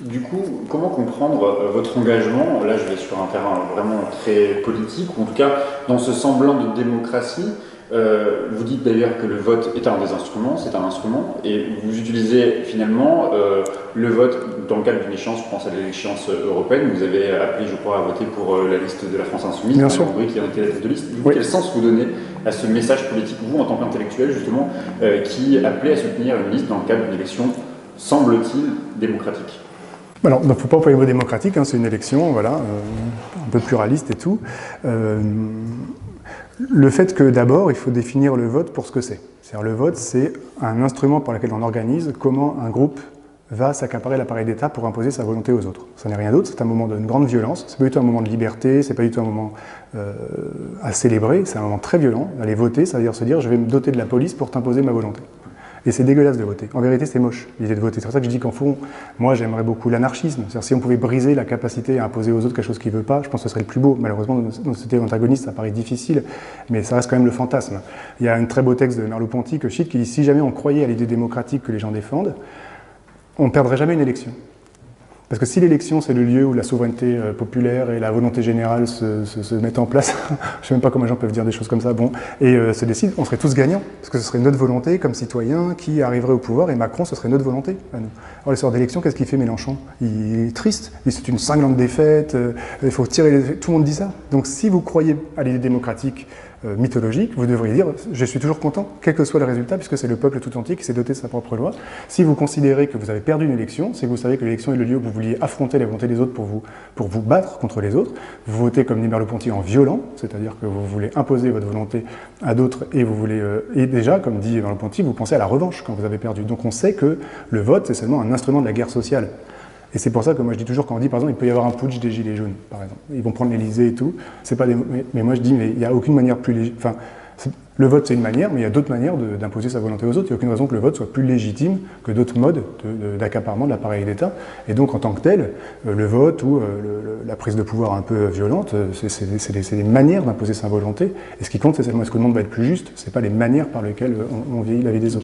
Du coup, comment comprendre votre engagement? Là, je vais sur un terrain vraiment très politique, ou en tout cas dans ce semblant de démocratie. Vous dites d'ailleurs que le vote est un des instruments, c'est un instrument, et vous utilisez finalement le vote dans le cadre d'une échéance, je pense à l'échéance européenne. Vous avez appelé, je crois, à voter pour la liste de la France Insoumise, Bien Marion sûr. Henry qui a été la tête de liste. Du coup, Oui. quel sens vous donnez à ce message politique, vous, en tant qu'intellectuel, justement, qui appelait à soutenir une liste dans le cadre d'une élection, semble-t-il, démocratique? Alors, il ne faut pas employer le mot démocratique, hein, c'est une élection, voilà, un peu pluraliste et tout. Le fait que d'abord, il faut définir le vote pour ce que c'est. C'est-à-dire le vote, c'est un instrument par lequel on organise comment un groupe va s'accaparer l'appareil d'État pour imposer sa volonté aux autres. Ça n'est rien d'autre, c'est un moment d'une grande violence, c'est pas du tout un moment de liberté, c'est pas du tout un moment à célébrer, c'est un moment très violent. Aller voter, ça veut dire se dire je vais me doter de la police pour t'imposer ma volonté. Et c'est dégueulasse de voter. En vérité, c'est moche, l'idée de voter. C'est pour ça que je dis qu'en fond, moi, j'aimerais beaucoup l'anarchisme. C'est-à-dire, si on pouvait briser la capacité à imposer aux autres quelque chose qu'ils ne veulent pas, je pense que ce serait le plus beau. Malheureusement, dans notre société antagoniste, ça paraît difficile, mais ça reste quand même le fantasme. Il y a un très beau texte de Merleau-Ponty que je cite qui dit « Si jamais on croyait à l'idée démocratique que les gens défendent, on ne perdrait jamais une élection. » Parce que si l'élection, c'est le lieu où la souveraineté populaire et la volonté générale se mettent en place, je ne sais même pas comment les gens peuvent dire des choses comme ça, bon, et se décident, on serait tous gagnants, parce que ce serait notre volonté comme citoyens qui arriverait au pouvoir, et Macron, ce serait notre volonté à nous. Alors les soirs d'élection, qu'est-ce qu'il fait Mélenchon? Il est triste, c'est une cinglante défaite, il faut tirer tout le monde dit ça. Donc si vous croyez à l'idée démocratique, mythologique, vous devriez dire « je suis toujours content, quel que soit le résultat, puisque c'est le peuple tout entier qui s'est doté de sa propre loi ». Si vous considérez que vous avez perdu une élection, c'est que vous savez que l'élection est le lieu où vous vouliez affronter la volonté des autres pour vous battre contre les autres. Vous votez comme dit Merleau-Ponty en violent, c'est-à-dire que vous voulez imposer votre volonté à d'autres et vous voulez et déjà, comme dit Merleau-Ponty, vous pensez à la revanche quand vous avez perdu. Donc on sait que le vote, c'est seulement un instrument de la guerre sociale. Et c'est pour ça que moi je dis toujours, quand on dit par exemple il peut y avoir un putsch des gilets jaunes, par exemple, ils vont prendre l'Elysée et tout, c'est pas des... mais moi je dis mais il n'y a aucune manière plus légitime, enfin le vote c'est une manière, mais il y a d'autres manières d'imposer sa volonté aux autres, il n'y a aucune raison que le vote soit plus légitime que d'autres modes d'accaparement de l'appareil d'État, et donc en tant que tel, le vote ou la prise de pouvoir un peu violente, c'est des manières d'imposer sa volonté, et ce qui compte c'est seulement est-ce que le monde va être plus juste, c'est pas les manières par lesquelles on vieillit la vie des autres.